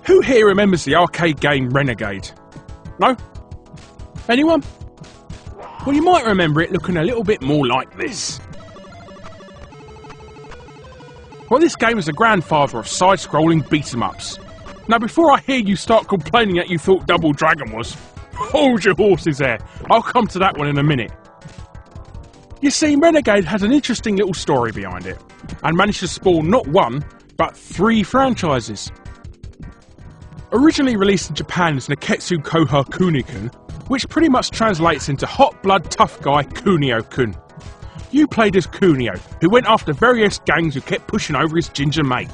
Who here remembers the arcade game Renegade? No? Anyone? Well, you might remember it looking a little bit more like this. Well, this game is the grandfather of side-scrolling beat-em-ups. Now, before I hear you start complaining that you thought Double Dragon was, hold your horses there. I'll come to that one in a minute. You see, Renegade has an interesting little story behind it, and managed to spawn not one, but 3 franchises. Originally released in Japan as Nekketsu Koha Kunio Kun, which pretty much translates into Hot Blood Tough Guy Kunio Kun. You played as Kunio, who went after various gangs who kept pushing over his ginger mate.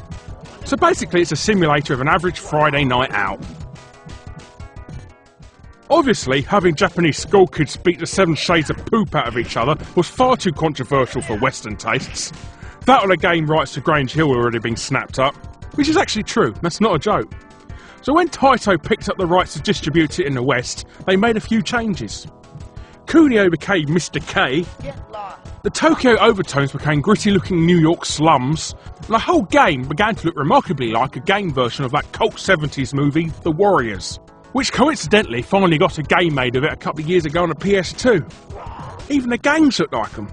So basically it's a simulator of an average Friday night out. Obviously, having Japanese school kids beat the 7 shades of poop out of each other was far too controversial for Western tastes. That or the game rights to Grange Hill were already being snapped up, which is actually true, that's not a joke. So when Taito picked up the rights to distribute it in the West, they made a few changes. Kunio became Mr. K, the Tokyo overtones became gritty-looking New York slums, and the whole game began to look remarkably like a game version of that cult 70s movie, The Warriors, which coincidentally finally got a game made of it a couple of years ago on the PS2. Even the gangs looked like them.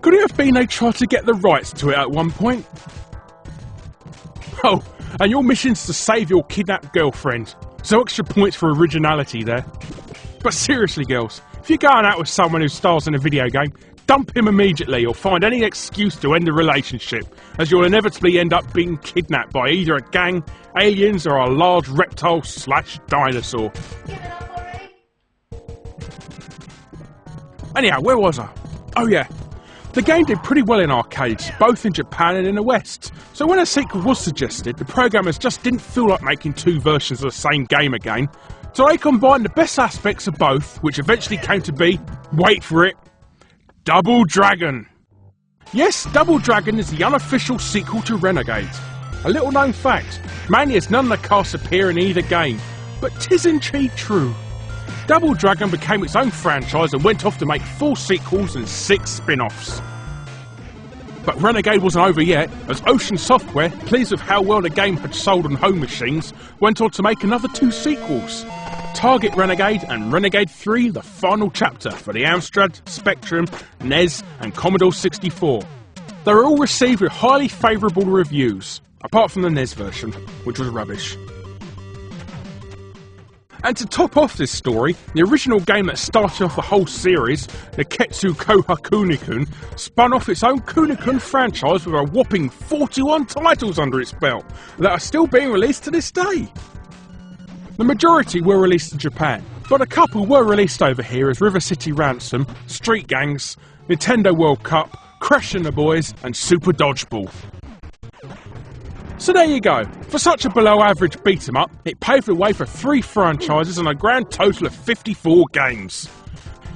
Could it have been they tried to get the rights to it at one point? Oh, and your mission's to save your kidnapped girlfriend. So extra points for originality there. But seriously girls, if you're going out with someone who stars in a video game, dump him immediately or find any excuse to end the relationship, as you'll inevitably end up being kidnapped by either a gang, aliens or a large reptile/dinosaur. Anyhow, where was I? Oh yeah. The game did pretty well in arcades, both in Japan and in the West, so when a sequel was suggested, the programmers just didn't feel like making 2 versions of the same game again, so they combined the best aspects of both, which eventually came to be, wait for it, Double Dragon. Yes, Double Dragon is the unofficial sequel to Renegade. A little known fact, mainly as none of the casts appear in either game, but 'tis indeed true. Double Dragon became its own franchise and went off to make 4 sequels and 6 spin-offs. But Renegade wasn't over yet, as Ocean Software, pleased with how well the game had sold on home machines, went on to make another 2 sequels. Target Renegade and Renegade 3 The Final Chapter for the Amstrad, Spectrum, NES and Commodore 64. They were all received with highly favourable reviews, apart from the NES version, which was rubbish. And to top off this story, the original game that started off the whole series, Nekketsu Koha Kunio Kun, spun off its own Kunio Kun franchise with a whopping 41 titles under its belt that are still being released to this day. The majority were released in Japan, but a couple were released over here as River City Ransom, Street Gangs, Nintendo World Cup, Crash and the Boys and Super Dodgeball. So there you go, for such a below average beat 'em up, it paved the way for 3 franchises and a grand total of 54 games.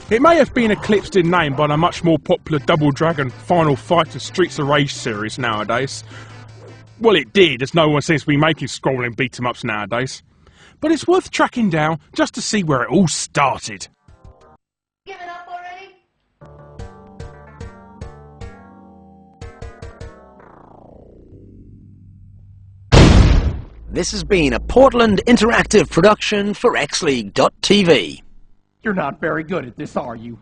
It may have been eclipsed in name by the much more popular Double Dragon Final Fight and Streets of Rage series nowadays. Well, it did, as no one seems to be making scrolling beat 'em ups nowadays. But it's worth tracking down just to see where it all started. Give it up already? This has been a Portland Interactive production for XLeague.tv. You're not very good at this, are you?